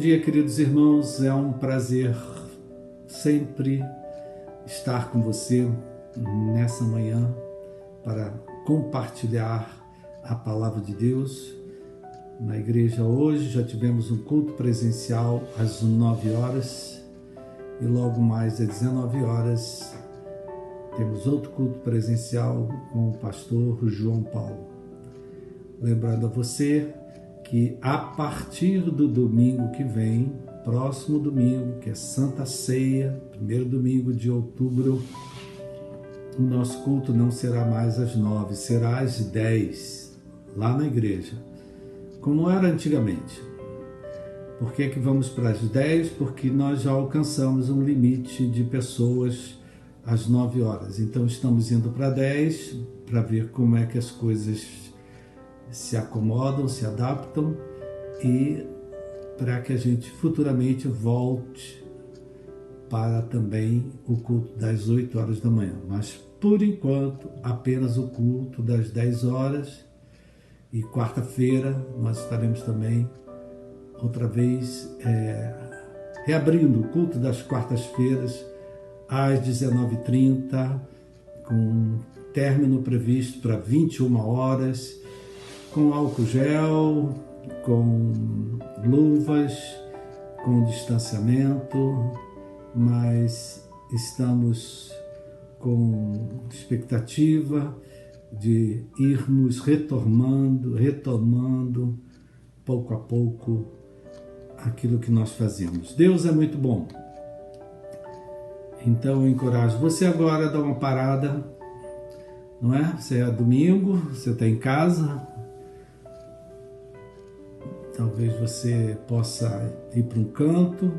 dia, queridos irmãos. É um prazer sempre estar com você nessa manhã para compartilhar a palavra de Deus. Na igreja hoje já tivemos um culto presencial às 9 horas e logo mais às 19 horas temos outro culto presencial com o pastor João Paulo. Lembrando a você que a partir do domingo que vem, próximo domingo, que é Santa Ceia, primeiro domingo de outubro, o nosso culto não será mais às 9, será às 10, lá na igreja, como era antigamente. Por que vamos para as 10? Porque nós já alcançamos um limite de pessoas às 9 horas. Então estamos indo para 10 para ver como é que as coisas se acomodam, se adaptam e para que a gente futuramente volte para também o culto das 8 horas da manhã. Mas por enquanto apenas o culto das 10 horas e quarta-feira nós estaremos também outra vez reabrindo o culto das quartas-feiras às 19h30, com término previsto para 21 horas, com álcool gel, com luvas, com distanciamento, mas estamos com expectativa de irmos retomando pouco a pouco aquilo que nós fazemos. Deus é muito bom. Então eu encorajo você agora a dar uma parada, não é? Você é domingo, você está em casa, talvez você possa ir para um canto,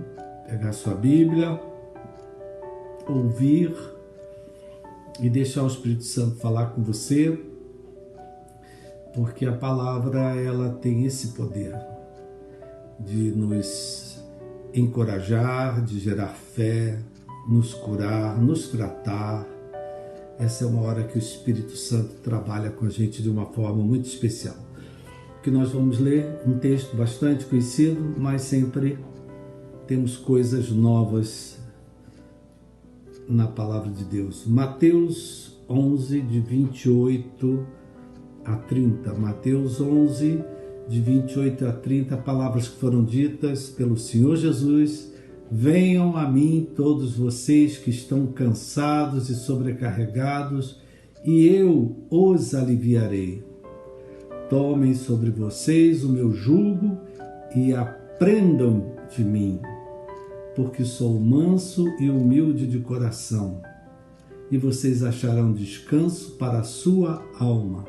pegar sua Bíblia, ouvir e deixar o Espírito Santo falar com você, porque a palavra ela tem esse poder de nos encorajar, de gerar fé, nos curar, nos tratar. Essa é uma hora que o Espírito Santo trabalha com a gente de uma forma muito especial. Que nós vamos ler um texto bastante conhecido, mas sempre temos coisas novas na palavra de Deus. Mateus 11, de 28 a 30. Mateus 11, de 28 a 30, palavras que foram ditas pelo Senhor Jesus. Venham a mim todos vocês que estão cansados e sobrecarregados, e eu os aliviarei. Tomem sobre vocês o meu jugo e aprendam de mim, porque sou manso e humilde de coração, e vocês acharão descanso para a sua alma,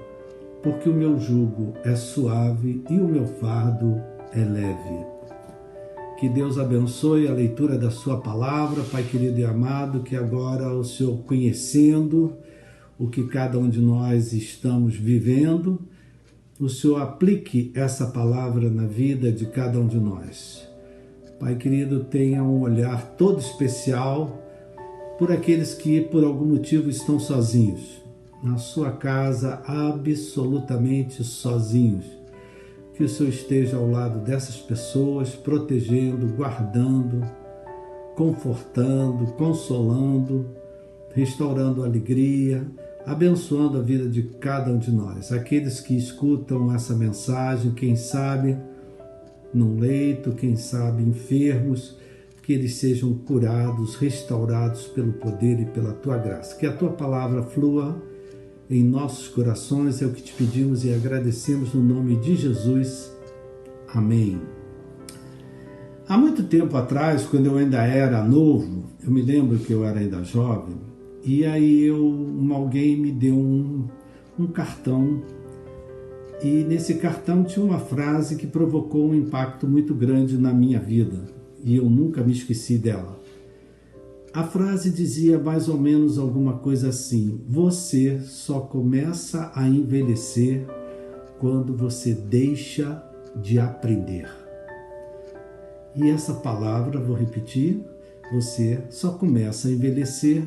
porque o meu jugo é suave e o meu fardo é leve. Que Deus abençoe a leitura da sua palavra, Pai querido e amado, que agora o Senhor, conhecendo o que cada um de nós estamos vivendo, o Senhor aplique essa palavra na vida de cada um de nós. Pai querido, tenha um olhar todo especial por aqueles que por algum motivo estão sozinhos, na sua casa, absolutamente sozinhos. Que o Senhor esteja ao lado dessas pessoas, protegendo, guardando, confortando, consolando, restaurando a alegria, abençoando a vida de cada um de nós. Aqueles que escutam essa mensagem, quem sabe num leito, quem sabe enfermos, que eles sejam curados, restaurados pelo poder e pela Tua graça. Que a Tua palavra flua em nossos corações, é o que te pedimos e agradecemos no nome de Jesus. Amém. Há muito tempo atrás, quando eu ainda era novo, eu me lembro que eu era ainda jovem, e aí alguém me deu um cartão, e nesse cartão tinha uma frase que provocou um impacto muito grande na minha vida, e eu nunca me esqueci dela. A frase dizia mais ou menos alguma coisa assim: você só começa a envelhecer quando você deixa de aprender. E essa palavra, vou repetir, você só começa a envelhecer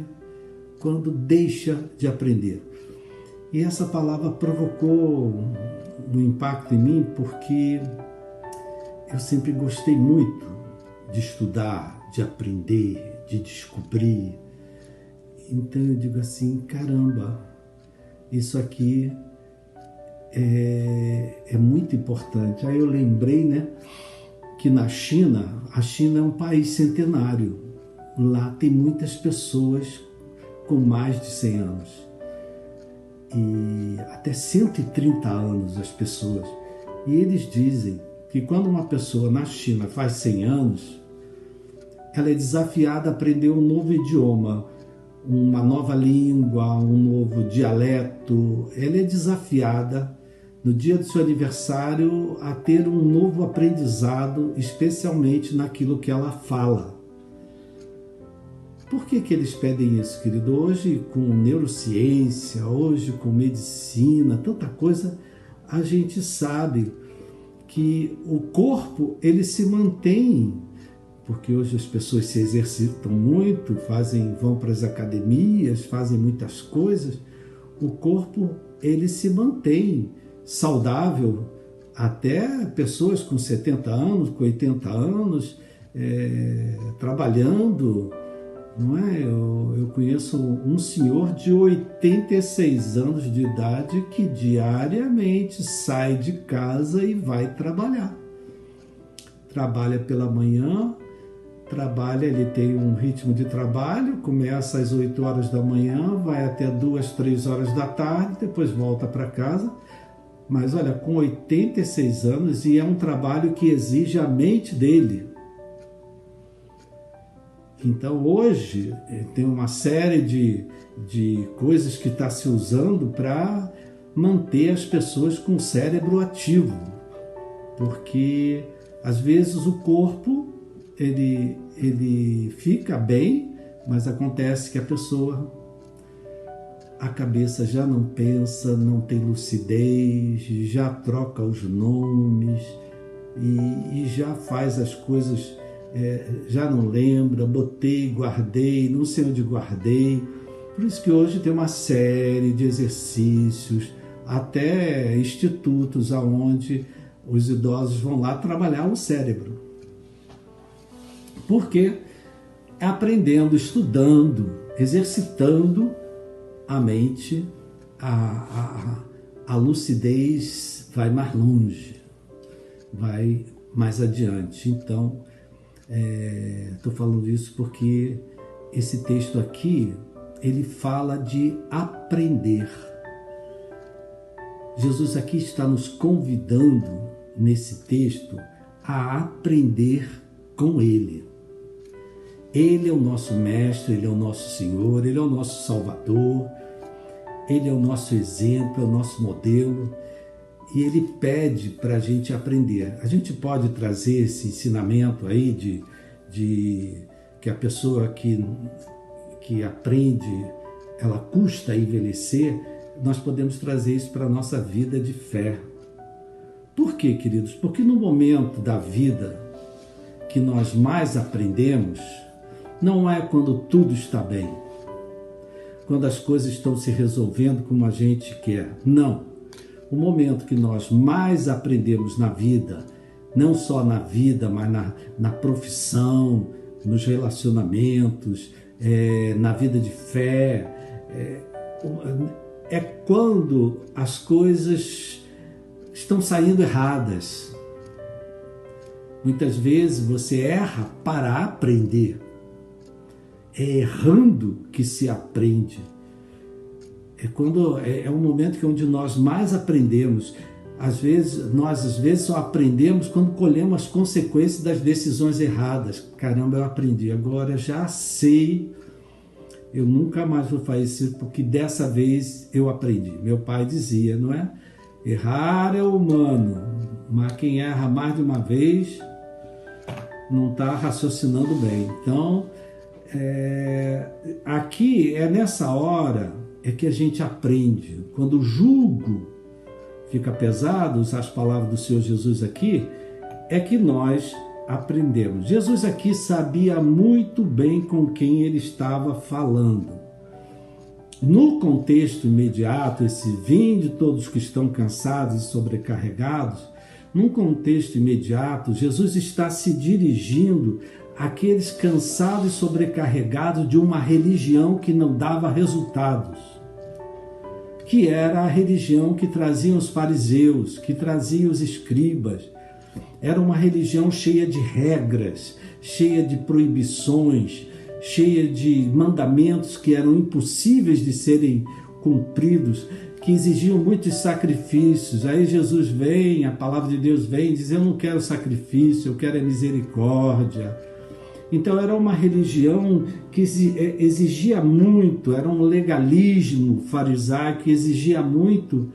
quando deixa de aprender. E essa palavra provocou um impacto em mim porque eu sempre gostei muito de estudar, de aprender, de descobrir. Então eu digo assim, caramba, isso aqui é muito importante. Aí eu lembrei, né, que na China, a China é um país centenário. Lá tem muitas pessoas com mais de 100 anos. E até 130 anos as pessoas. E eles dizem que quando uma pessoa na China faz 100 anos, ela é desafiada a aprender um novo idioma, uma nova língua, um novo dialeto. Ela é desafiada, no dia do seu aniversário, a ter um novo aprendizado, especialmente naquilo que ela fala. Por que eles pedem isso, querido? Hoje, com neurociência, hoje com medicina, tanta coisa, a gente sabe que o corpo, ele se mantém, porque hoje as pessoas se exercitam muito, vão para as academias, fazem muitas coisas. O corpo, ele se mantém saudável, até pessoas com 70 anos, com 80 anos, trabalhando, não é? Eu conheço um senhor de 86 anos de idade que diariamente sai de casa e vai trabalhar. Trabalha pela manhã, ele tem um ritmo de trabalho, começa às 8 horas da manhã, vai até 2, 3 horas da tarde, depois volta para casa. Mas olha, com 86 anos, e é um trabalho que exige a mente dele. Então hoje tem uma série de coisas que está se usando para manter as pessoas com o cérebro ativo, porque às vezes o corpo ele fica bem, mas acontece que a cabeça já não pensa, não tem lucidez, já troca os nomes e já faz as coisas, já não lembra, botei, guardei, não sei onde guardei. Por isso que hoje tem uma série de exercícios, até institutos onde os idosos vão lá trabalhar o cérebro. Porque aprendendo, estudando, exercitando a mente, a lucidez vai mais longe, vai mais adiante. Então, estou falando isso porque esse texto aqui, ele fala de aprender. Jesus aqui está nos convidando, nesse texto, a aprender com Ele. Ele é o nosso mestre, Ele é o nosso Senhor, Ele é o nosso Salvador, Ele é o nosso exemplo, é o nosso modelo, e Ele pede para a gente aprender. A gente pode trazer esse ensinamento aí de que a pessoa que aprende, ela custa a envelhecer. Nós podemos trazer isso para a nossa vida de fé. Por quê, queridos? Porque no momento da vida que nós mais aprendemos, não é quando tudo está bem, quando as coisas estão se resolvendo como a gente quer. Não. O momento que nós mais aprendemos na vida, não só na vida, mas na profissão, nos relacionamentos, na vida de fé, é quando as coisas estão saindo erradas. Muitas vezes você erra para aprender. É errando que se aprende. É um momento que onde nós mais aprendemos. Nós às vezes só aprendemos quando colhemos as consequências das decisões erradas. Caramba, eu aprendi, agora já sei, eu nunca mais vou fazer isso porque dessa vez eu aprendi. Meu pai dizia, não é? Errar é humano, mas quem erra mais de uma vez não está raciocinando bem. Então, aqui é nessa hora que a gente aprende. Quando o jugo fica pesado, usar as palavras do Senhor Jesus aqui, é que nós aprendemos. Jesus aqui sabia muito bem com quem ele estava falando. No contexto imediato, esse vinde todos que estão cansados e sobrecarregados, num contexto imediato, Jesus está se dirigindo aqueles cansados e sobrecarregados de uma religião que não dava resultados, que era a religião que traziam os fariseus, que traziam os escribas. Era uma religião cheia de regras, cheia de proibições, cheia de mandamentos que eram impossíveis de serem cumpridos, que exigiam muitos sacrifícios. Aí Jesus vem, a palavra de Deus vem e diz: eu não quero sacrifício, eu quero misericórdia. Então era uma religião que exigia muito, era um legalismo farisaico que exigia muito,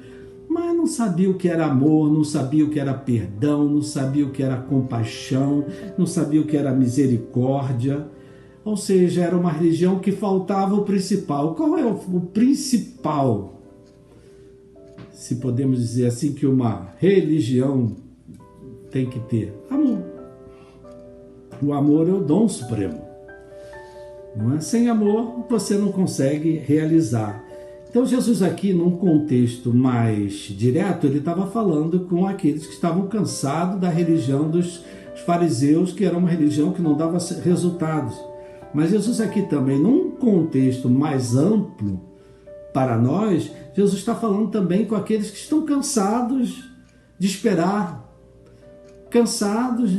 mas não sabia o que era amor, não sabia o que era perdão, não sabia o que era compaixão, não sabia o que era misericórdia. Ou seja, era uma religião que faltava o principal. Qual é o principal, se podemos dizer assim, que uma religião tem que ter? Amor. O amor é o dom supremo. Não é? Sem amor, você não consegue realizar. Então, Jesus aqui, num contexto mais direto, ele estava falando com aqueles que estavam cansados da religião dos fariseus, que era uma religião que não dava resultados. Mas Jesus aqui também, num contexto mais amplo para nós, Jesus está falando também com aqueles que estão cansados de esperar, cansados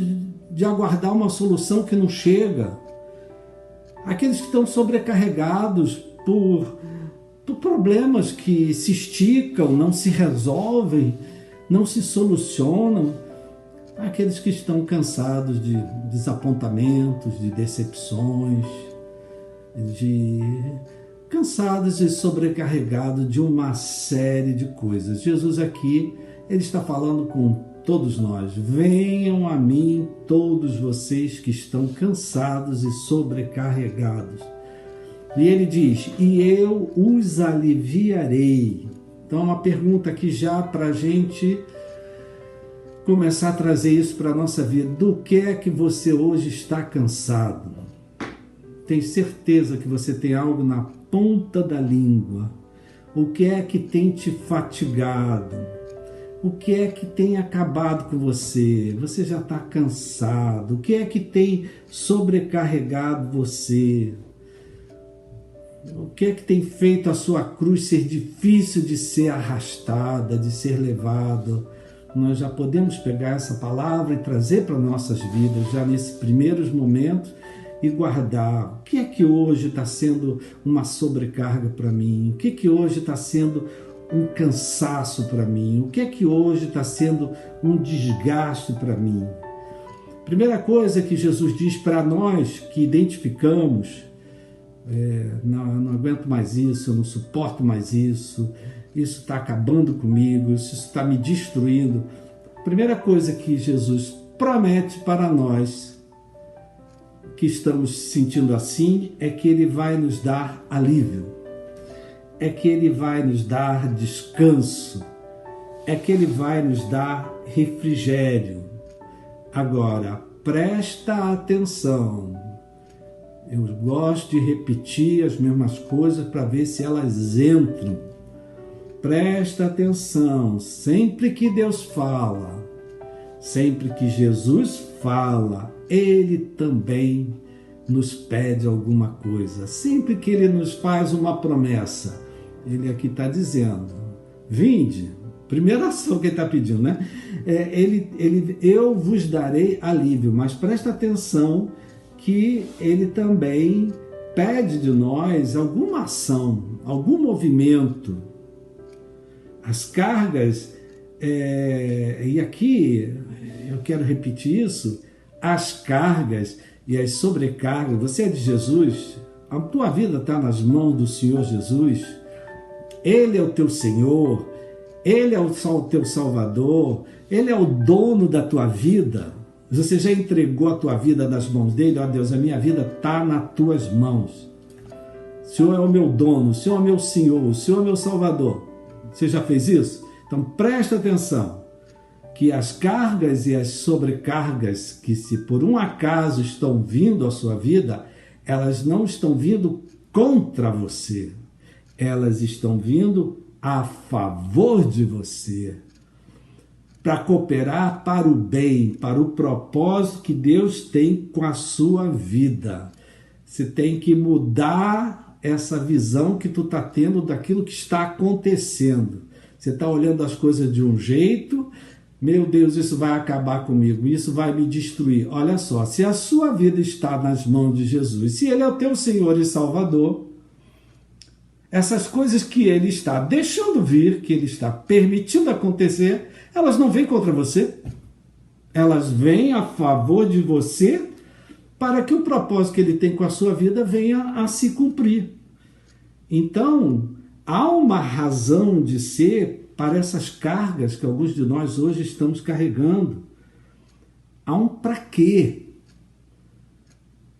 de aguardar uma solução que não chega, aqueles que estão sobrecarregados por problemas que se esticam, não se resolvem, não se solucionam, aqueles que estão cansados de desapontamentos, de decepções, cansados e sobrecarregados de uma série de coisas. Jesus aqui, ele está falando com todos nós: venham a mim todos vocês que estão cansados e sobrecarregados. E ele diz: e eu os aliviarei. Então é uma pergunta aqui já para a gente começar a trazer isso para a nossa vida. Do que é que você hoje está cansado? Tenho certeza que você tem algo na ponta da língua. O que é que tem te fatigado? O que é que tem acabado com você? Você já está cansado. O que é que tem sobrecarregado você? O que é que tem feito a sua cruz ser difícil de ser arrastada, de ser levada? Nós já podemos pegar essa palavra e trazer para nossas vidas, já nesses primeiros momentos, e guardar. O que é que hoje está sendo uma sobrecarga para mim? O que é que hoje está sendo um cansaço para mim? O que é que hoje está sendo um desgaste para mim? Primeira coisa que Jesus diz para nós que identificamos: não aguento mais isso, eu não suporto mais isso, isso está acabando comigo, isso está me destruindo. Primeira coisa que Jesus promete para nós que estamos se sentindo assim é que Ele vai nos dar alívio, é que Ele vai nos dar descanso, é que Ele vai nos dar refrigério. Agora, presta atenção. Eu gosto de repetir as mesmas coisas para ver se elas entram. Presta atenção. Sempre que Deus fala, sempre que Jesus fala, Ele também nos pede alguma coisa. Sempre que Ele nos faz uma promessa, Ele aqui está dizendo: vinde. Primeira ação que Ele está pedindo, né? Eu vos darei alívio. Mas presta atenção que Ele também pede de nós alguma ação, algum movimento. As cargas, e aqui eu quero repetir isso, as cargas e as sobrecargas. Você é de Jesus, a tua vida está nas mãos do Senhor Jesus, Ele é o teu Senhor, Ele é o teu Salvador, Ele é o dono da tua vida. Você já entregou a tua vida nas mãos dele? Ó Deus, a minha vida está nas tuas mãos. O Senhor é o meu dono, o Senhor é o meu Senhor, o Senhor é o meu Salvador. Você já fez isso? Então presta atenção, que as cargas e as sobrecargas que, se por um acaso estão vindo à sua vida, elas não estão vindo contra você, elas estão vindo a favor de você. para cooperar para o bem, para o propósito que Deus tem com a sua vida. Você tem que mudar essa visão que tu está tendo daquilo que está acontecendo. Você está olhando as coisas de um jeito, meu Deus, isso vai acabar comigo, isso vai me destruir. Olha só, se a sua vida está nas mãos de Jesus, se Ele é o teu Senhor e Salvador, essas coisas que Ele está deixando vir, que Ele está permitindo acontecer, elas não vêm contra você, elas vêm a favor de você para que o propósito que Ele tem com a sua vida venha a se cumprir. Então, há uma razão de ser para essas cargas que alguns de nós hoje estamos carregando. Há um para quê.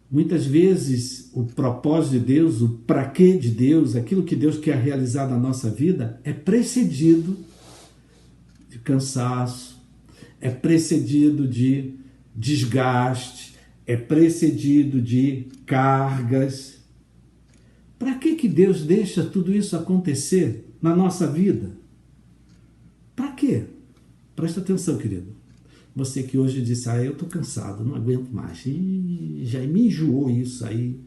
Muitas vezes o propósito de Deus, o para quê de Deus, aquilo que Deus quer realizar na nossa vida é precedido de cansaço, é precedido de desgaste, é precedido de cargas. Para que Deus deixa tudo isso acontecer na nossa vida? Para quê? Presta atenção, querido. Você que hoje disse, eu estou cansado, não aguento mais. Já me enjoou isso aí.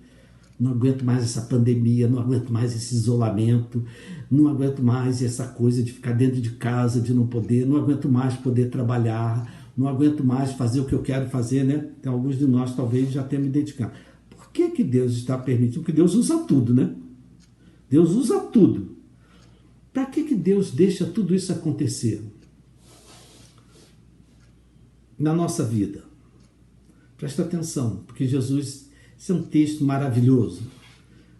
Não aguento mais essa pandemia, não aguento mais esse isolamento, não aguento mais essa coisa de ficar dentro de casa, de não aguento mais poder trabalhar, não aguento mais fazer o que eu quero fazer, né? Tem alguns de nós talvez já tenham me dedicado. Por que Deus está permitindo? Porque Deus usa tudo, né? Deus usa tudo. Para que Deus deixa tudo isso acontecer na nossa vida? Presta atenção, porque Jesus, esse é um texto maravilhoso,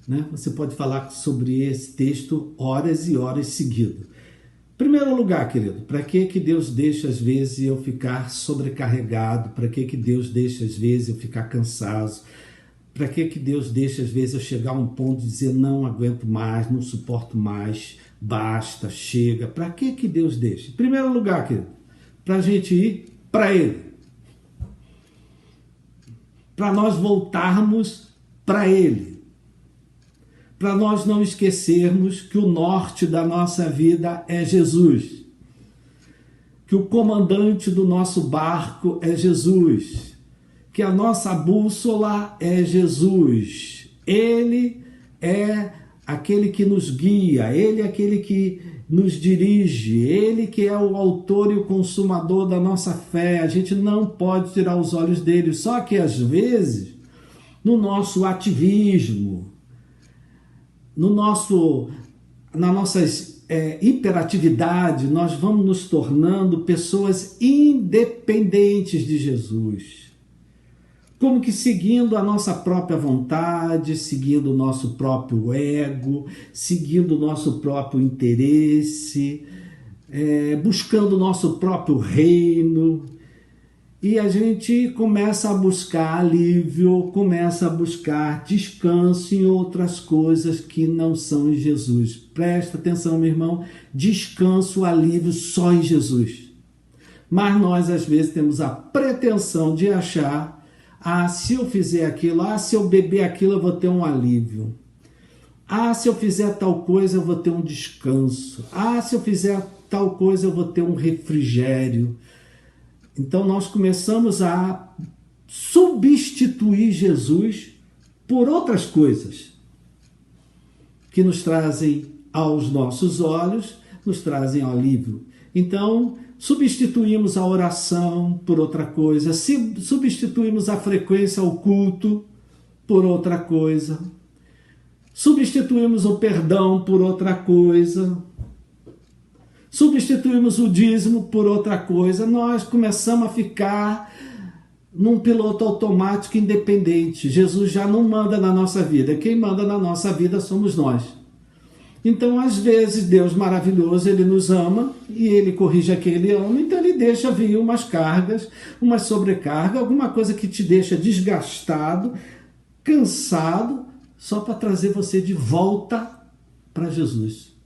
né? Você pode falar sobre esse texto horas e horas seguidas. Em primeiro lugar, querido, para que Deus deixa às vezes eu ficar sobrecarregado? Para que Deus deixa às vezes eu ficar cansado? Para que Deus deixa às vezes eu chegar a um ponto de dizer não aguento mais, não suporto mais, basta, chega? Para que Deus deixa? Em primeiro lugar, querido, para a gente ir para Ele. Para nós voltarmos para Ele. Para nós não esquecermos que o norte da nossa vida é Jesus. Que o comandante do nosso barco é Jesus. Que a nossa bússola é Jesus. Ele é aquele que nos guia, Ele é aquele que nos dirige, Ele que é o autor e o consumador da nossa fé. A gente não pode tirar os olhos dele, só que às vezes, no nosso ativismo, na nossa hiperatividade, nós vamos nos tornando pessoas independentes de Jesus. Como que seguindo a nossa própria vontade, seguindo o nosso próprio ego, seguindo o nosso próprio interesse, buscando o nosso próprio reino. E a gente começa a buscar alívio, começa a buscar descanso em outras coisas que não são em Jesus. Presta atenção, meu irmão, descanso, alívio só em Jesus. Mas nós às vezes temos a pretensão de achar, se eu fizer aquilo, se eu beber aquilo eu vou ter um alívio. Se eu fizer tal coisa eu vou ter um descanso. Se eu fizer tal coisa eu vou ter um refrigério. Então nós começamos a substituir Jesus por outras coisas que nos trazem aos nossos olhos, nos trazem alívio. Então, substituímos a oração por outra coisa, substituímos a frequência ao culto por outra coisa, substituímos o perdão por outra coisa, substituímos o dízimo por outra coisa. Nós começamos a ficar num piloto automático independente. Jesus já não manda na nossa vida, quem manda na nossa vida somos nós. Então, às vezes, Deus maravilhoso, Ele nos ama e Ele corrige a quem Ele ama, então Ele deixa vir umas cargas, uma sobrecarga, alguma coisa que te deixa desgastado, cansado, só para trazer você de volta para Jesus,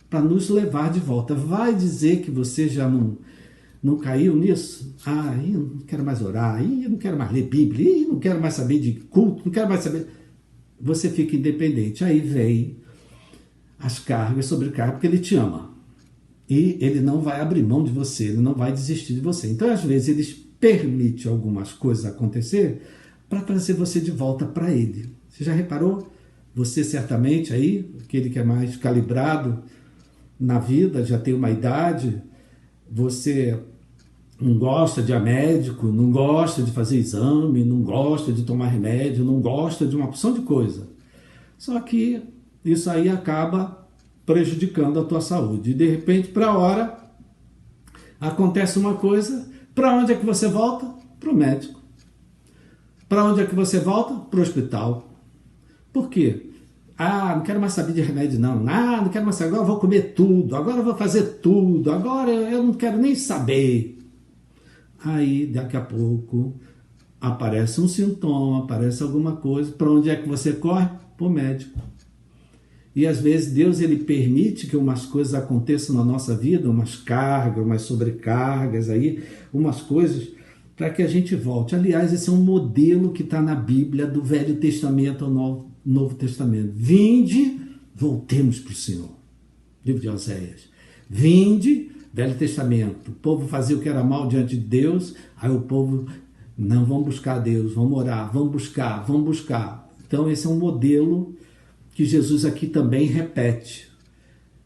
para nos levar de volta. Vai dizer que você já não caiu nisso? Eu não quero mais orar, eu não quero mais ler Bíblia, eu não quero mais saber de culto, não quero mais saber... Você fica independente, aí vem as cargas, sobrecarga, porque Ele te ama. E ele não vai abrir mão de você, ele não vai desistir de você. Então, às vezes, ele permite algumas coisas acontecer para trazer você de volta para ele. Você já reparou? Você certamente aí, aquele que é mais calibrado na vida, já tem uma idade, você não gosta de ir a médico, não gosta de fazer exame, não gosta de tomar remédio, não gosta de uma opção de coisa. Só que isso aí acaba prejudicando a tua saúde. E de repente, para a hora, acontece uma coisa, para onde é que você volta? Para o médico. Para onde é que você volta? Para o hospital. Por quê? Não quero mais saber de remédio não. Não quero mais saber, agora eu vou comer tudo, agora eu vou fazer tudo, agora eu não quero nem saber. Aí, daqui a pouco, aparece um sintoma, aparece alguma coisa, para onde é que você corre? Para o médico. E às vezes Deus ele permite que umas coisas aconteçam na nossa vida, umas cargas, umas sobrecargas, aí, umas coisas, para que a gente volte. Aliás, esse é um modelo que está na Bíblia, do Velho Testamento ao Novo Testamento. Vinde, voltemos para o Senhor. Livro de Oséias. Vinde, Velho Testamento. O povo fazia o que era mal diante de Deus, aí o povo, não, vamos buscar Deus, vamos orar, vamos buscar. Então esse é um modelo que Jesus aqui também repete.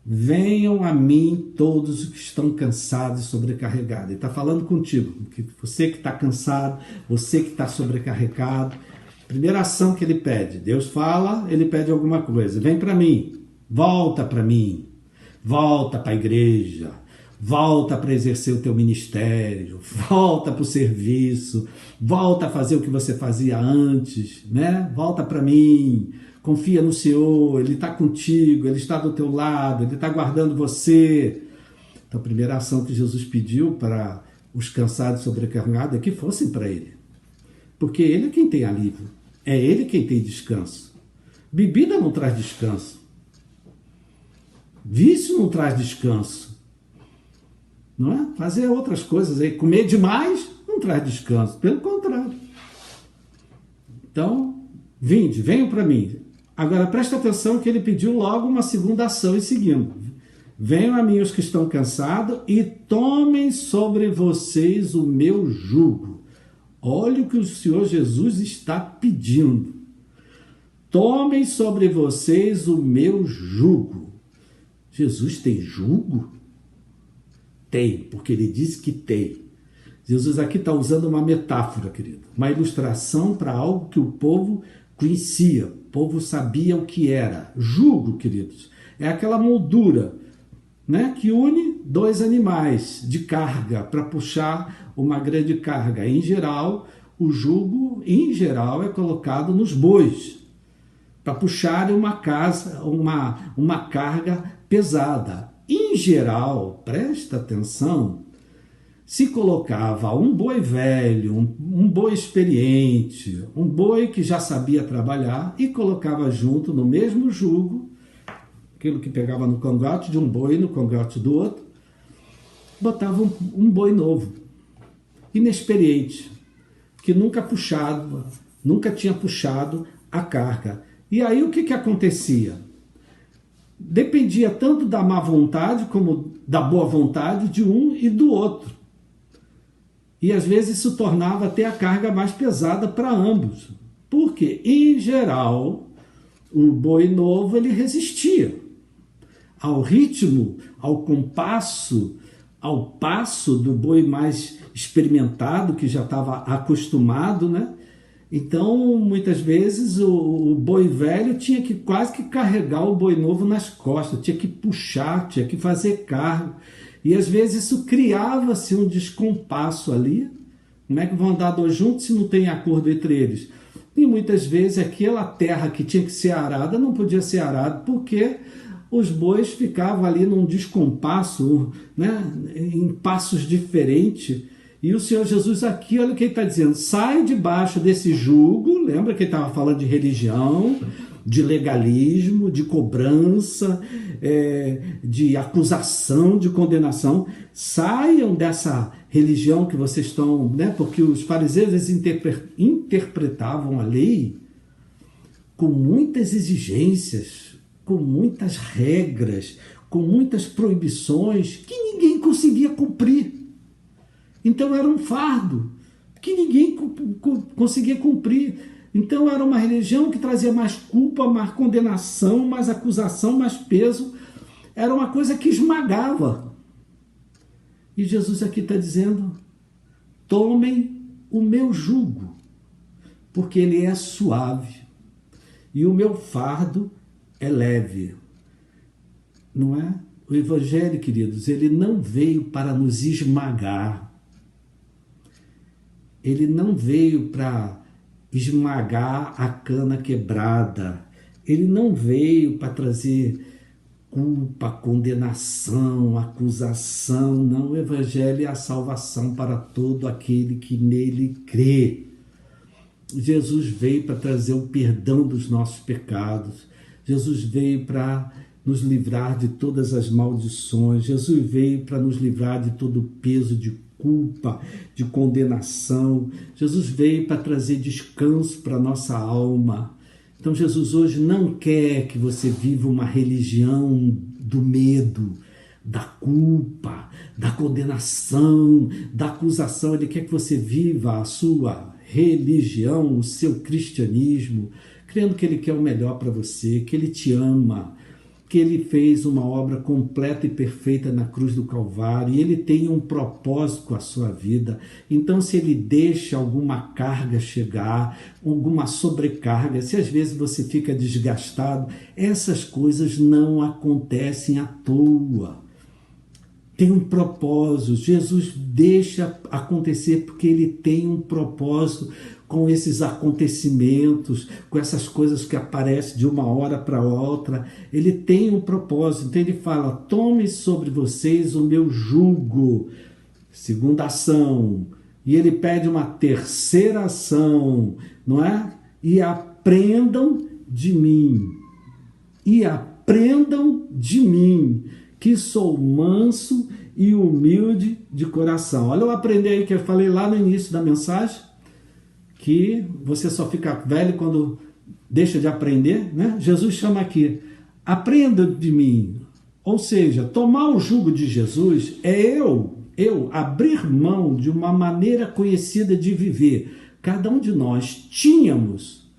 Venham a mim todos os que estão cansados e sobrecarregados. Ele está falando contigo, você que está cansado, você que está sobrecarregado. Primeira ação que ele pede, Deus fala, ele pede alguma coisa. Vem para mim, volta para mim, volta para a igreja, volta para exercer o teu ministério, volta para o serviço, volta a fazer o que você fazia antes, né? Volta para mim. Confia no Senhor, Ele está contigo, Ele está do teu lado, Ele está guardando você. Então, a primeira ação que Jesus pediu para os cansados e sobrecarregados é que fossem para Ele. Porque Ele é quem tem alívio, é Ele quem tem descanso. Bebida não traz descanso. Vício não traz descanso. Não é? Fazer outras coisas aí, comer demais não traz descanso, pelo contrário. Então, venham para mim. Agora, presta atenção que ele pediu logo uma segunda ação em seguida. Venham a mim os que estão cansados e tomem sobre vocês o meu jugo. Olha o que o Senhor Jesus está pedindo. Tomem sobre vocês o meu jugo. Jesus tem jugo? Tem, porque ele disse que tem. Jesus aqui está usando uma metáfora, querido. Uma ilustração para algo que o povo conhecia, o povo sabia o que era. Jugo, queridos, é aquela moldura, né, que une dois animais de carga para puxar uma grande carga. Em geral, o jugo, é colocado nos bois para puxarem uma carga pesada. Em geral, presta atenção, se colocava um boi velho, um boi experiente, um boi que já sabia trabalhar e colocava junto no mesmo jugo, aquilo que pegava no cangote de um boi e no cangote do outro, botava um boi novo, inexperiente, que nunca tinha puxado a carga. E aí o que acontecia? Dependia tanto da má vontade como da boa vontade de um e do outro. E às vezes isso tornava até a carga mais pesada para ambos. Porque, em geral, o boi novo ele resistia ao ritmo, ao compasso, ao passo do boi mais experimentado, que já estava acostumado, né? Então, muitas vezes, o boi velho tinha que quase que carregar o boi novo nas costas, tinha que puxar, tinha que fazer cargo. E às vezes isso criava-se um descompasso ali. Como é que vão andar dois juntos se não tem acordo entre eles? E muitas vezes aquela terra que tinha que ser arada não podia ser arada, porque os bois ficavam ali num descompasso, né, em passos diferentes. E o Senhor Jesus aqui, olha o que ele está dizendo, sai debaixo desse jugo, lembra que ele estava falando de religião, de legalismo, de cobrança, de acusação, de condenação. Saiam dessa religião que vocês estão, né? Porque os fariseus eles interpretavam a lei com muitas exigências, com muitas regras, com muitas proibições que ninguém conseguia cumprir. Então era um fardo que ninguém conseguia cumprir. Então era uma religião que trazia mais culpa, mais condenação, mais acusação, mais peso. Era uma coisa que esmagava. E Jesus aqui está dizendo: tomem o meu jugo, porque ele é suave e o meu fardo é leve. Não é? O Evangelho, queridos, ele não veio para nos esmagar. Ele não veio para esmagar a cana quebrada. Ele não veio para trazer culpa, condenação, acusação. Não, o Evangelho é a salvação para todo aquele que nele crê. Jesus veio para trazer o perdão dos nossos pecados. Jesus veio para nos livrar de todas as maldições. Jesus veio para nos livrar de todo o peso de culpa, de condenação. Jesus veio para trazer descanso para a nossa alma. Então Jesus hoje não quer que você viva uma religião do medo, da culpa, da condenação, da acusação. Ele quer que você viva a sua religião, o seu cristianismo, crendo que ele quer o melhor para você, que ele te ama, que ele fez uma obra completa e perfeita na cruz do Calvário, e ele tem um propósito com a sua vida. Então, se ele deixa alguma carga chegar, alguma sobrecarga, se às vezes você fica desgastado, essas coisas não acontecem à toa. Tem um propósito. Jesus deixa acontecer porque ele tem um propósito com esses acontecimentos, com essas coisas que aparecem de uma hora para outra. Ele tem um propósito. Então ele fala: tome sobre vocês o meu jugo. Segunda ação. E ele pede uma terceira ação, não é? E aprendam de mim. E aprendam de mim, que sou manso e humilde de coração. Olha o aprender aí que eu falei lá no início da mensagem, que você só fica velho quando deixa de aprender, né? Jesus chama aqui: aprenda de mim. Ou seja, tomar o jugo de Jesus é eu abrir mão de uma maneira conhecida de viver. Cada um de nós tínhamos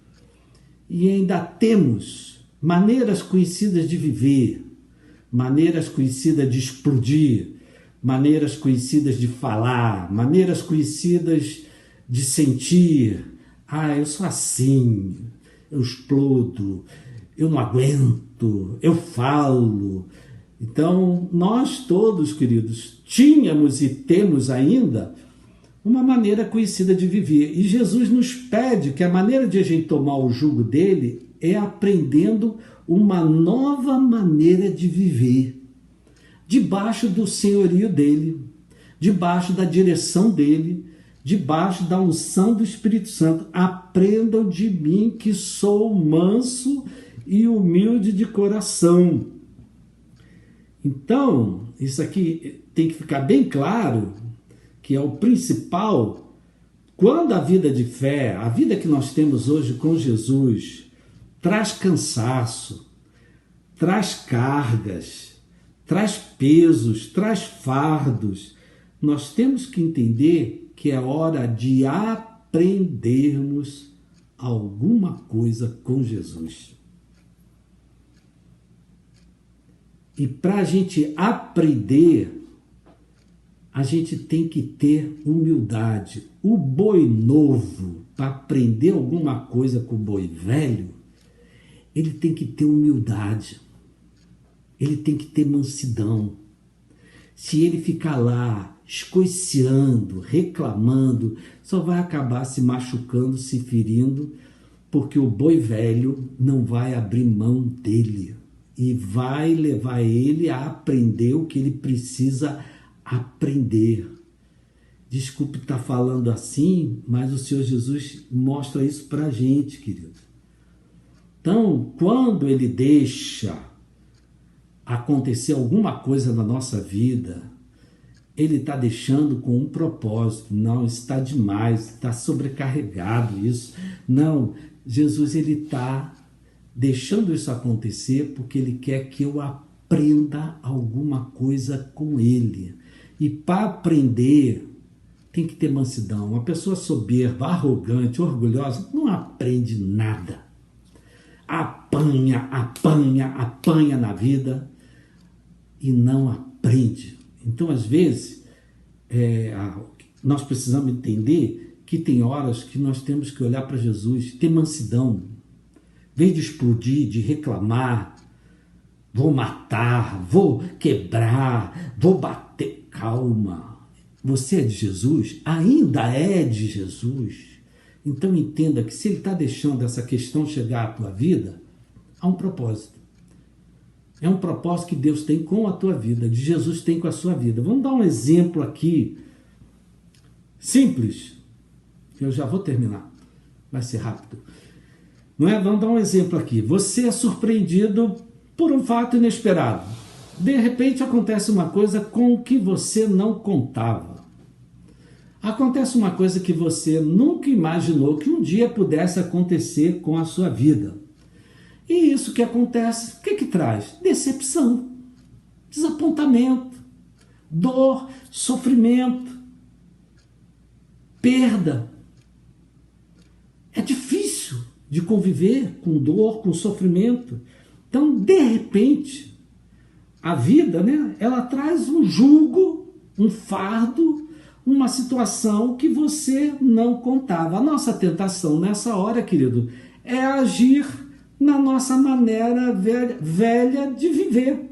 e ainda temos maneiras conhecidas de viver, maneiras conhecidas de explodir, maneiras conhecidas de falar, maneiras conhecidas de sentir. Eu sou assim, eu explodo, eu não aguento, eu falo. Então, nós todos, queridos, tínhamos e temos ainda uma maneira conhecida de viver. E Jesus nos pede que a maneira de a gente tomar o jugo dele é aprendendo uma nova maneira de viver, debaixo do senhorio dele, debaixo da direção dele, debaixo da unção do Espírito Santo. Aprendam de mim, que sou manso e humilde de coração. Então, isso aqui tem que ficar bem claro, que é o principal. Quando a vida de fé, a vida que nós temos hoje com Jesus, traz cansaço, traz cargas, traz pesos, traz fardos, nós temos que entender que é hora de aprendermos alguma coisa com Jesus. E para a gente aprender, a gente tem que ter humildade. O boi novo, para aprender alguma coisa com o boi velho, ele tem que ter humildade, ele tem que ter mansidão. Se ele ficar lá escoiciando, reclamando, só vai acabar se machucando, se ferindo, porque o boi velho não vai abrir mão dele e vai levar ele a aprender o que ele precisa aprender. Desculpe estar falando assim, mas o Senhor Jesus mostra isso para a gente, querido. Então, quando ele deixa acontecer alguma coisa na nossa vida, ele está deixando com um propósito. Não, está demais, está sobrecarregado isso. Não, Jesus ele está deixando isso acontecer porque ele quer que eu aprenda alguma coisa com ele. E para aprender, tem que ter mansidão. Uma pessoa soberba, arrogante, orgulhosa, não aprende nada. Apanha, apanha, apanha na vida e não aprende. Então, às vezes, nós precisamos entender que tem horas que nós temos que olhar para Jesus, ter mansidão. Em vez de explodir, de reclamar, vou matar, vou quebrar, vou bater. Calma. Você é de Jesus? Ainda é de Jesus? Então entenda que se ele está deixando essa questão chegar à tua vida, há um propósito. É um propósito que Deus tem com a tua vida, de Jesus tem com a sua vida. Vamos dar um exemplo aqui, simples. Eu já vou terminar, vai ser rápido. Não é? Vamos dar um exemplo aqui. Você é surpreendido por um fato inesperado. De repente acontece uma coisa com que você não contava. Acontece uma coisa que você nunca imaginou que um dia pudesse acontecer com a sua vida. E isso que acontece, o que traz? Decepção, desapontamento, dor, sofrimento, perda. É difícil de conviver com dor, com sofrimento. Então, de repente, a vida, né, ela traz um jugo, um fardo, uma situação que você não contava. A nossa tentação nessa hora, querido, é agir na nossa maneira velha de viver.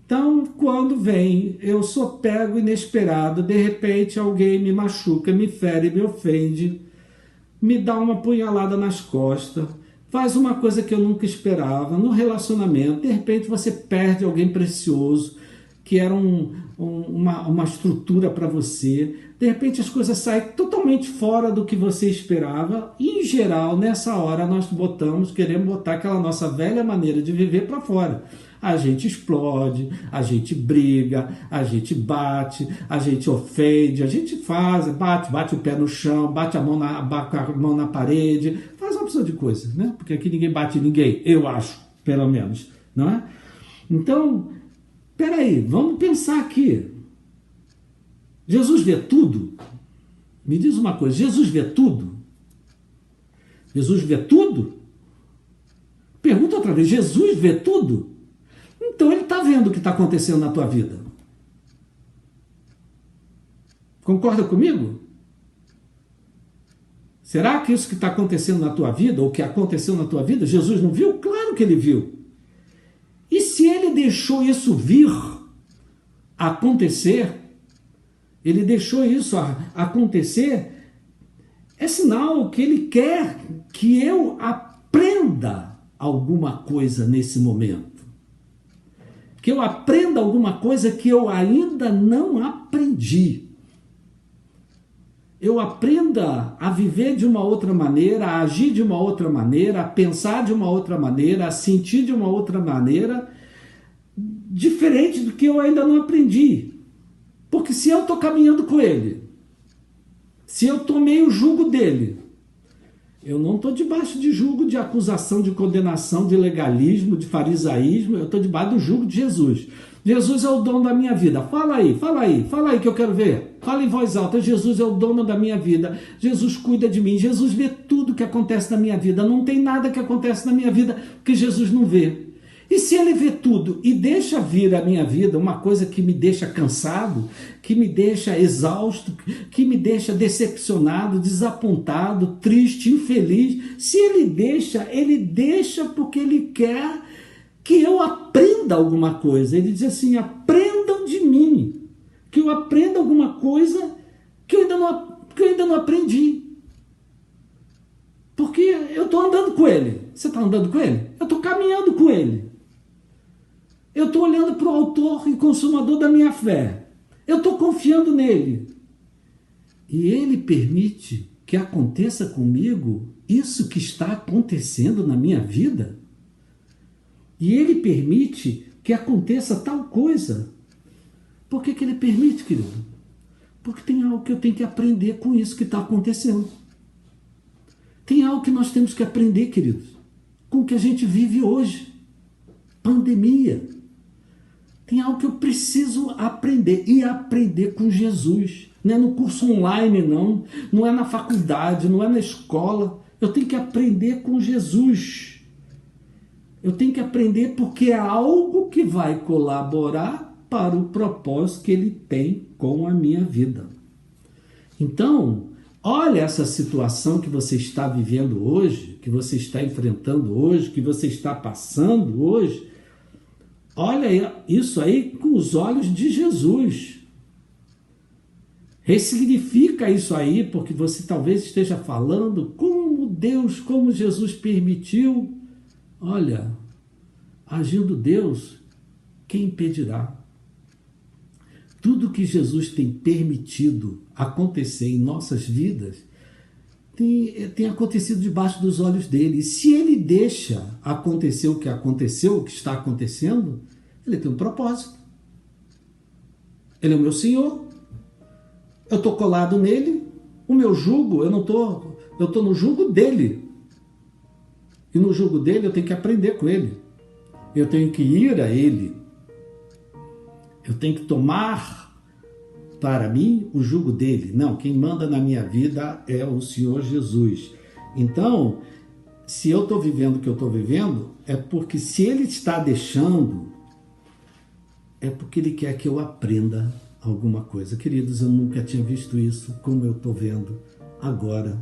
Então, quando vem, eu sou pego inesperado, de repente alguém me machuca, me fere, me ofende, me dá uma punhalada nas costas, faz uma coisa que eu nunca esperava, no relacionamento, de repente você perde alguém precioso, que era uma estrutura para você, de repente as coisas saem totalmente fora do que você esperava, e em geral, nessa hora, nós queremos botar aquela nossa velha maneira de viver para fora. A gente explode, a gente briga, a gente bate, a gente ofende, a gente bate o pé no chão, bate a mão na parede, faz uma opção de coisa, né? Porque aqui ninguém bate ninguém, eu acho, pelo menos, não é? Então, peraí, vamos pensar aqui. Jesus vê tudo? Me diz uma coisa, Jesus vê tudo? Jesus vê tudo? Pergunta outra vez, Jesus vê tudo? Então ele está vendo o que está acontecendo na tua vida. Concorda comigo? Será que isso que está acontecendo na tua vida, ou que aconteceu na tua vida, Jesus não viu? Claro que ele viu. E se ele deixou isso vir acontecer, ele deixou isso acontecer, é sinal que ele quer que eu aprenda alguma coisa nesse momento. Que eu aprenda alguma coisa que eu ainda não aprendi. Eu aprenda a viver de uma outra maneira, a agir de uma outra maneira, a pensar de uma outra maneira, a sentir de uma outra maneira, diferente do que eu ainda não aprendi. Porque se eu estou caminhando com ele, se eu tomei o jugo dele, eu não estou debaixo de jugo de acusação, de condenação, de legalismo, de farisaísmo, eu estou debaixo do jugo de Jesus. Jesus é o dono da minha vida. Fala aí que eu quero ver. Fala em voz alta, Jesus é o dono da minha vida. Jesus cuida de mim, Jesus vê tudo que acontece na minha vida. Não tem nada que acontece na minha vida que Jesus não vê. E se ele vê tudo e deixa vir à minha vida uma coisa que me deixa cansado, que me deixa exausto, que me deixa decepcionado, desapontado, triste, infeliz, se ele deixa porque ele quer que eu aprenda alguma coisa. Ele diz assim, aprendam de mim, que eu aprenda alguma coisa que eu ainda não aprendi. Porque eu estou andando com ele. Você está andando com ele? Eu estou caminhando com ele. Eu estou olhando para o autor e consumador da minha fé. Eu estou confiando nele. E ele permite que aconteça comigo isso que está acontecendo na minha vida. E ele permite que aconteça tal coisa. Por que ele permite, querido? Porque tem algo que eu tenho que aprender com isso que está acontecendo. Tem algo que nós temos que aprender, queridos, com o que a gente vive hoje. pandemia. Tem algo que eu preciso aprender, e aprender com Jesus. Não é no curso online, não é na faculdade, não é na escola. Eu tenho que aprender com Jesus. Eu tenho que aprender porque é algo que vai colaborar para o propósito que Ele tem com a minha vida. Então, olha essa situação que você está vivendo hoje, que você está enfrentando hoje, que você está passando hoje. Olha isso aí com os olhos de Jesus. Ressignifica isso aí, porque você talvez esteja falando como Deus, como Jesus permitiu. Olha, agindo Deus, quem impedirá? Tudo que Jesus tem permitido acontecer em nossas vidas tem acontecido debaixo dos olhos dele. E se ele deixa acontecer o que aconteceu, o que está acontecendo, ele tem um propósito. Ele é o meu Senhor. Eu estou colado nele. O meu jugo, eu estou no jugo dele. E no jugo dele eu tenho que aprender com ele. Eu tenho que ir a ele. Eu tenho que tomar para mim o jugo dele. Não, quem manda na minha vida é o Senhor Jesus. Então, se eu estou vivendo o que eu estou vivendo, é porque se ele está deixando, é porque ele quer que eu aprenda alguma coisa. Queridos, eu nunca tinha visto isso como eu estou vendo agora.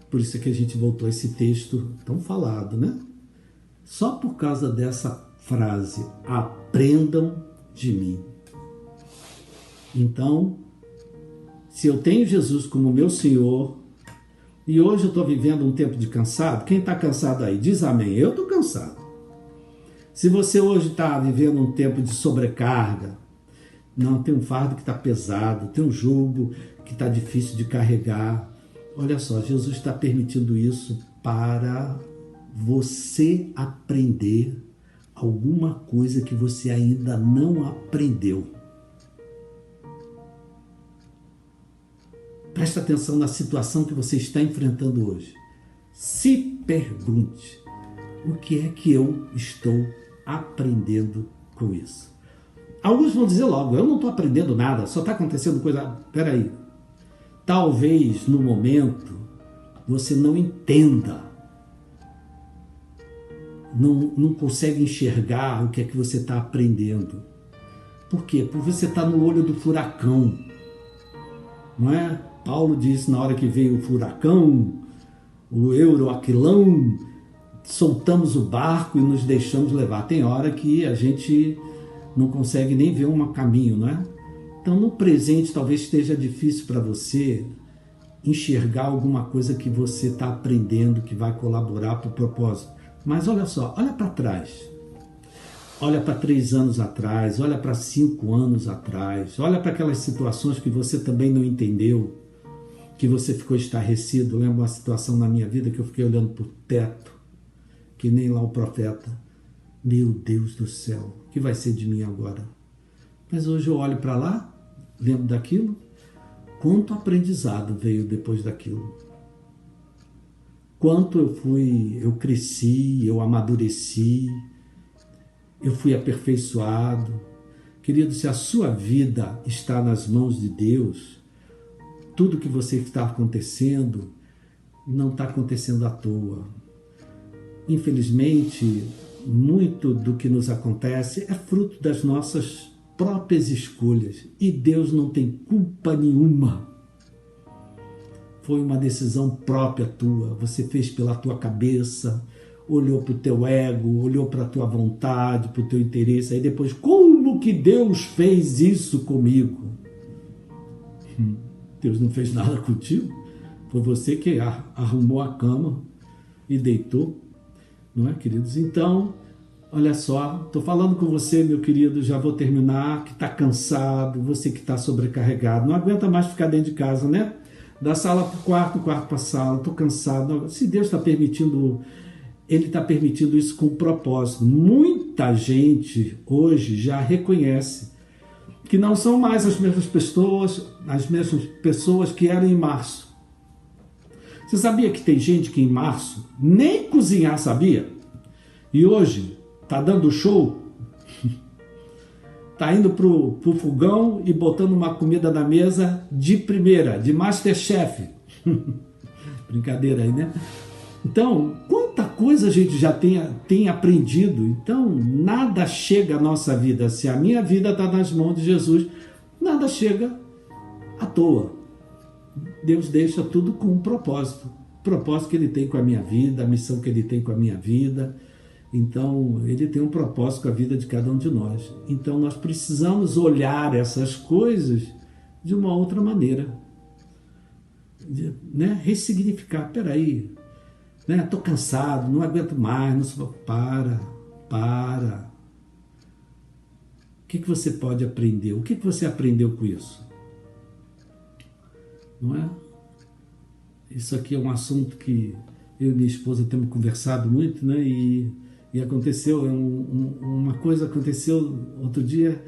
Por isso é que a gente voltou a esse texto tão falado, né? Só por causa dessa frase, aprendam de mim. Então, se eu tenho Jesus como meu Senhor, e hoje eu estou vivendo um tempo de cansado, quem está cansado aí? Diz amém. Eu estou cansado. Se você hoje está vivendo um tempo de sobrecarga, não, tem um fardo que está pesado, tem um jugo que está difícil de carregar. Olha só, Jesus está permitindo isso para você aprender alguma coisa que você ainda não aprendeu. Presta atenção na situação que você está enfrentando hoje. Se pergunte, o que é que eu estou aprendendo com isso? Alguns vão dizer logo, eu não estou aprendendo nada, só está acontecendo coisa... Peraí, talvez no momento você não entenda, não consegue enxergar o que é que você está aprendendo. Por quê? Porque você está no olho do furacão, não é? Paulo disse, na hora que veio o furacão, o Euroaquilão, soltamos o barco e nos deixamos levar. Tem hora que a gente não consegue nem ver um caminho, não é? Então, no presente, talvez esteja difícil para você enxergar alguma coisa que você está aprendendo, que vai colaborar para o propósito. Mas olha só, olha para trás. Olha para 3 anos atrás, olha para 5 anos atrás, olha para aquelas situações que você também não entendeu, que você ficou estarrecido. Eu lembro uma situação na minha vida que eu fiquei olhando para o teto, que nem lá o profeta. Meu Deus do céu, o que vai ser de mim agora? Mas hoje eu olho para lá, lembro daquilo, quanto aprendizado veio depois daquilo. Quanto eu cresci, eu amadureci, eu fui aperfeiçoado. Querido, se a sua vida está nas mãos de Deus, tudo que você está acontecendo, não está acontecendo à toa. Infelizmente, muito do que nos acontece é fruto das nossas próprias escolhas. E Deus não tem culpa nenhuma. Foi uma decisão própria tua. Você fez pela tua cabeça, olhou para o teu ego, olhou para a tua vontade, para o teu interesse. Aí depois, como que Deus fez isso comigo? Deus não fez nada contigo. Foi você que arrumou a cama e deitou. Não é, queridos? Então, olha só, estou falando com você, meu querido, já vou terminar, que está cansado, você que está sobrecarregado, não aguenta mais ficar dentro de casa, né? Da sala para o quarto para a sala, estou cansado. Se Deus está permitindo, Ele está permitindo isso com propósito. Muita gente hoje já reconhece que não são mais as mesmas pessoas que eram em março. Você sabia que tem gente que em março nem cozinhar sabia? E hoje Tá dando show? Tá indo pro fogão e botando uma comida na mesa de primeira, de Masterchef. Brincadeira aí, né? Então, quanta coisa a gente já tem aprendido. Então, nada chega à nossa vida. Se a minha vida está nas mãos de Jesus, nada chega à toa. Deus deixa tudo com um propósito. O propósito que Ele tem com a minha vida, a missão que Ele tem com a minha vida. Então, Ele tem um propósito com a vida de cada um de nós. Então, nós precisamos olhar essas coisas de uma outra maneira. Né? Ressignificar. Peraí, né? Estou cansado, não aguento mais. Para. O que você pode aprender? O que você aprendeu com isso? Não é? Isso aqui é um assunto que eu e minha esposa temos conversado muito, né? E aconteceu, uma coisa aconteceu outro dia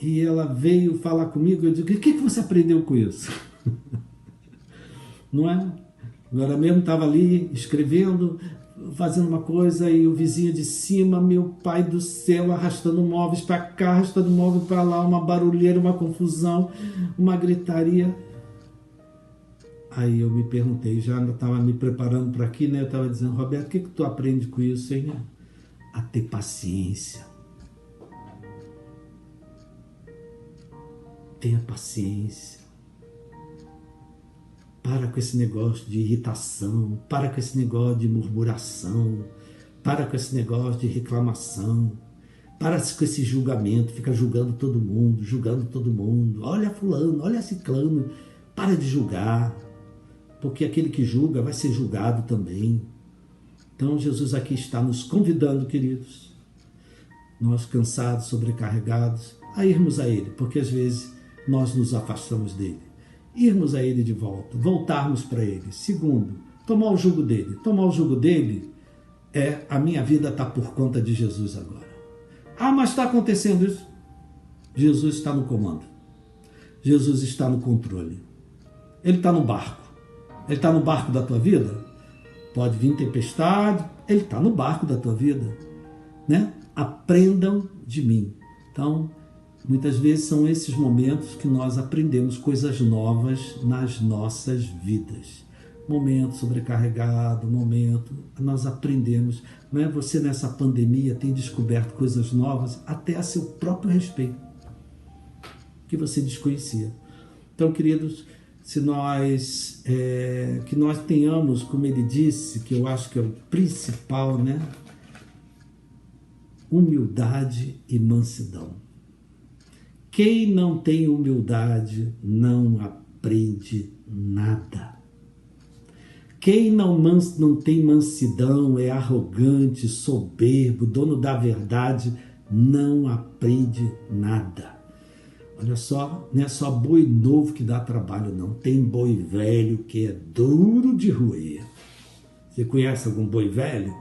e ela veio falar comigo. Eu digo: o que você aprendeu com isso? Não é? Agora mesmo estava ali escrevendo, fazendo uma coisa, e o vizinho de cima, meu pai do céu, arrastando móveis para cá, arrastando móveis para lá, uma barulheira, uma confusão, uma gritaria. Aí eu me perguntei, já estava me preparando para aqui, né? Eu estava dizendo: Roberto, o que tu aprende com isso, hein? A ter paciência. Tenha paciência. Para com esse negócio de irritação, para com esse negócio de murmuração, para com esse negócio de reclamação, para com esse julgamento, fica julgando todo mundo. Olha fulano, olha ciclano, para de julgar, porque aquele que julga vai ser julgado também. Então Jesus aqui está nos convidando, queridos, nós cansados, sobrecarregados, a irmos a Ele, porque às vezes nós nos afastamos dele. Irmos a Ele de volta, voltarmos para Ele. Segundo, tomar o jugo dele. Tomar o jugo dele é: a minha vida está por conta de Jesus agora. Ah, mas está acontecendo isso? Jesus está no comando. Jesus está no controle. Ele está no barco. Ele está no barco da tua vida? Pode vir tempestade, Ele está no barco da tua vida. Né? Aprendam de mim. Então, muitas vezes são esses momentos que nós aprendemos coisas novas nas nossas vidas. Momento sobrecarregado, nós aprendemos. Não é? Você nessa pandemia tem descoberto coisas novas até a seu próprio respeito, que você desconhecia. Então, queridos, se nós, que nós tenhamos, como ele disse, que eu acho que é o principal, né? Humildade e mansidão. Quem não tem humildade não aprende nada. Quem não tem mansidão, é arrogante, soberbo, dono da verdade, não aprende nada. Olha só, não é só boi novo que dá trabalho, não. Tem boi velho que é duro de roer. Você conhece algum boi velho?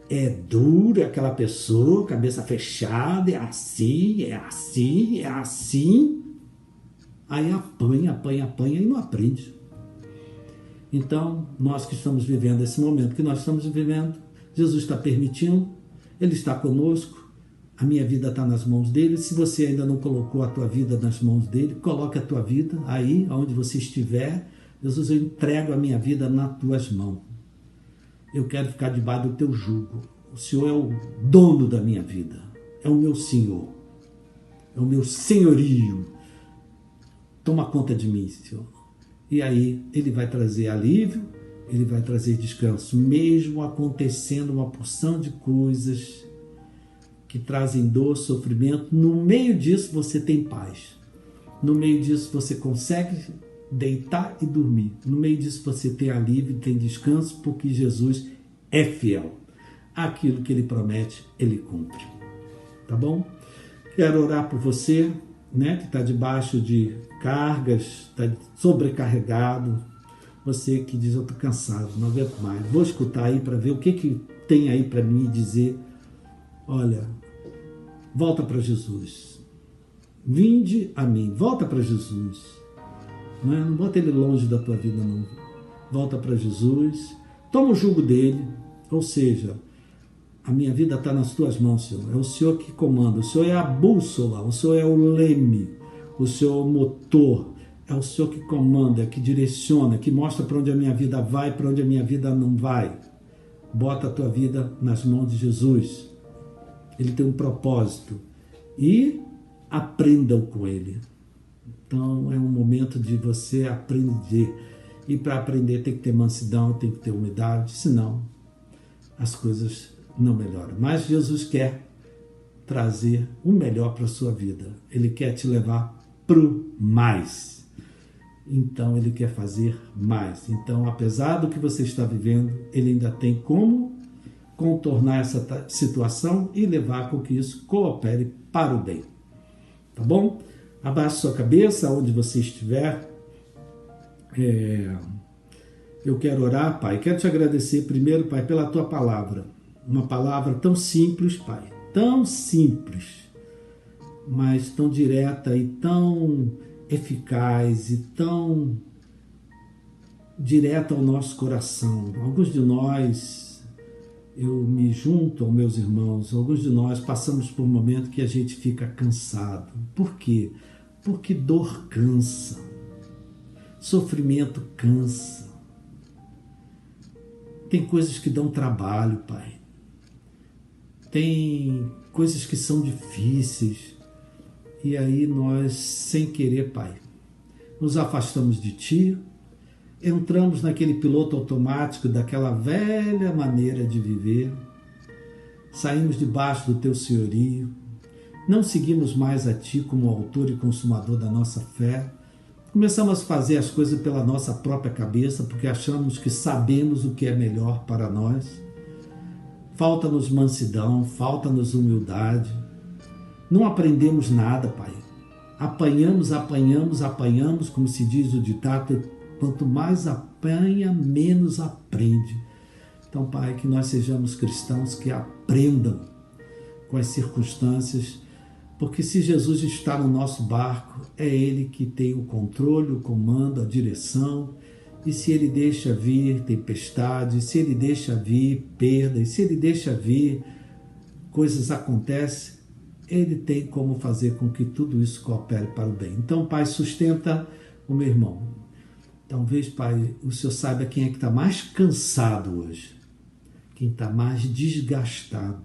É duro, é aquela pessoa, cabeça fechada, é assim. Aí apanha e não aprende. Então, nós que estamos vivendo esse momento que nós estamos vivendo, Jesus está permitindo, Ele está conosco, a minha vida está nas mãos dele. Se você ainda não colocou a tua vida nas mãos dele, coloque a tua vida aí, onde você estiver. Jesus, eu entrego a minha vida nas tuas mãos. Eu quero ficar debaixo do teu jugo. O Senhor é o dono da minha vida. É o meu Senhor. É o meu senhorio. Toma conta de mim, Senhor. E aí Ele vai trazer alívio, Ele vai trazer descanso. Mesmo acontecendo uma porção de coisas que trazem dor, sofrimento, no meio disso você tem paz. No meio disso você consegue deitar e dormir. No meio disso você tem alívio, tem descanso, porque Jesus é fiel. Aquilo que Ele promete, Ele cumpre. Tá bom? Quero orar por você, né, que está debaixo de cargas, está sobrecarregado. Você que diz: eu estou cansado, não aguento mais. Vou escutar aí para ver o que tem aí para mim dizer. Olha, volta para Jesus. Vinde a mim, volta para Jesus. Não bota Ele longe da tua vida, não. Volta para Jesus, toma o jugo dele, ou seja, A minha vida está nas tuas mãos, Senhor. É o Senhor que comanda. O Senhor é a bússola, o Senhor é o leme, o Senhor é o motor. É o Senhor que comanda, que direciona, que mostra para onde a minha vida vai, para onde a minha vida não vai. Bota a tua vida nas mãos de Jesus. Ele tem um propósito. E aprendam com Ele. Então é um momento de você aprender. E para aprender tem que ter mansidão, tem que ter humildade, senão as coisas não melhoram. Mas Jesus quer trazer o melhor para a sua vida. Ele quer te levar para o mais. Então Ele quer fazer mais. Então, apesar do que você está vivendo, Ele ainda tem como contornar essa situação e levar com que isso coopere para o bem. Tá bom? Abaixe sua cabeça onde você estiver. Eu quero orar, Pai. Quero te agradecer primeiro, Pai, pela tua palavra. Uma palavra tão simples, Pai. Tão simples, mas tão direta e tão eficaz e tão direta ao nosso coração. Alguns de nós, eu me junto aos meus irmãos, alguns de nós passamos por um momento que a gente fica cansado. Por quê? Porque dor cansa, sofrimento cansa. Tem coisas que dão trabalho, Pai. Tem coisas que são difíceis. E aí nós, sem querer, Pai, nos afastamos de Ti, entramos naquele piloto automático daquela velha maneira de viver, saímos debaixo do Teu senhorio, não seguimos mais a Ti como autor e consumador da nossa fé, começamos a fazer as coisas pela nossa própria cabeça, porque achamos que sabemos o que é melhor para nós. Falta-nos mansidão, falta-nos humildade. Não aprendemos nada, Pai. Apanhamos, como se diz o ditado, quanto mais apanha, menos aprende. Então, Pai, que nós sejamos cristãos que aprendam com as circunstâncias, porque se Jesus está no nosso barco, é Ele que tem o controle, o comando, a direção, e se Ele deixa vir tempestade, se Ele deixa vir perda, e se Ele deixa vir coisas acontecem, Ele tem como fazer com que tudo isso coopere para o bem. Então, Pai, sustenta o meu irmão. Talvez, Pai, o Senhor saiba quem é que está mais cansado hoje, quem está mais desgastado,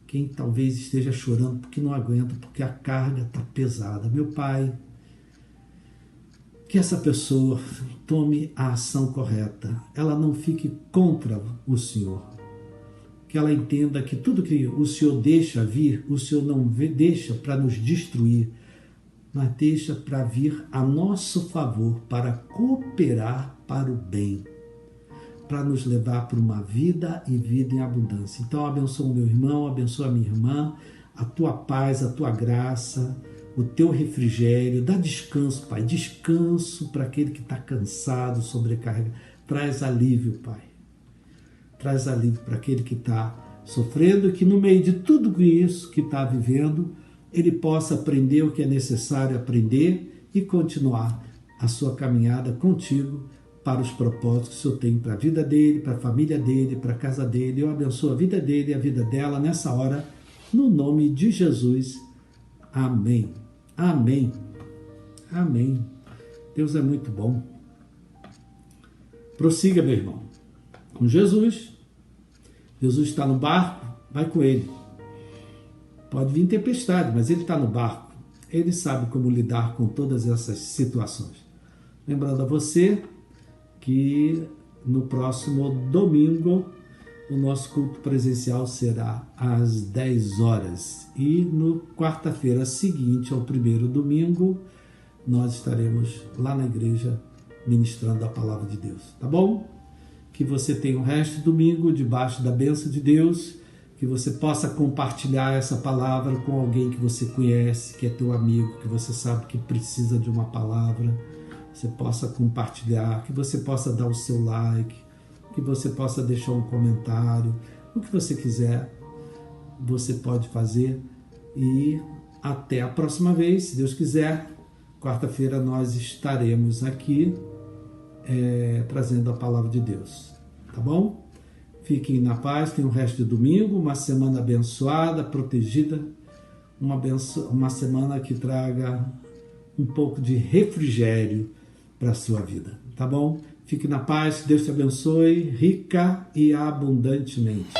quem talvez esteja chorando porque não aguenta, porque a carga está pesada. Meu Pai, que essa pessoa tome a ação correta, ela não fique contra o Senhor, que ela entenda que tudo que o Senhor deixa vir, o Senhor não deixa para nos destruir, mas deixa para vir a nosso favor, para cooperar para o bem, para nos levar para uma vida e vida em abundância. Então abençoa o meu irmão, abençoa a minha irmã, a tua paz, a tua graça, o teu refrigério, dá descanso, Pai, descanso para aquele que está cansado, sobrecarregado, traz alívio, Pai. Traz alívio para aquele que está sofrendo e que no meio de tudo isso que está vivendo, ele possa aprender o que é necessário aprender e continuar a sua caminhada contigo para os propósitos que o Senhor tem para a vida dele, para a família dele, para a casa dele. Eu abençoo a vida dele e a vida dela nessa hora, no nome de Jesus. Amém. Amém. Amém. Deus é muito bom. Prossiga, meu irmão. Com Jesus. Jesus está no barco, vai com ele. Pode vir tempestade, mas ele está no barco. Ele sabe como lidar com todas essas situações. Lembrando a você que no próximo domingo o nosso culto presencial será às 10 horas. E no quarta-feira seguinte ao primeiro domingo, nós estaremos lá na igreja ministrando a palavra de Deus. Tá bom? Que você tenha o resto do domingo debaixo da bênção de Deus, que você possa compartilhar essa palavra com alguém que você conhece, que é teu amigo, que você sabe que precisa de uma palavra. Você possa compartilhar, que você possa dar o seu like, que você possa deixar um comentário, o que você quiser, você pode fazer. E até a próxima vez, se Deus quiser. Quarta-feira nós estaremos aqui trazendo a palavra de Deus, tá bom? Fiquem na paz, tenham o resto de domingo, uma semana abençoada, protegida, uma semana que traga um pouco de refrigério para a sua vida, tá bom? Fique na paz, Deus te abençoe, rica e abundantemente.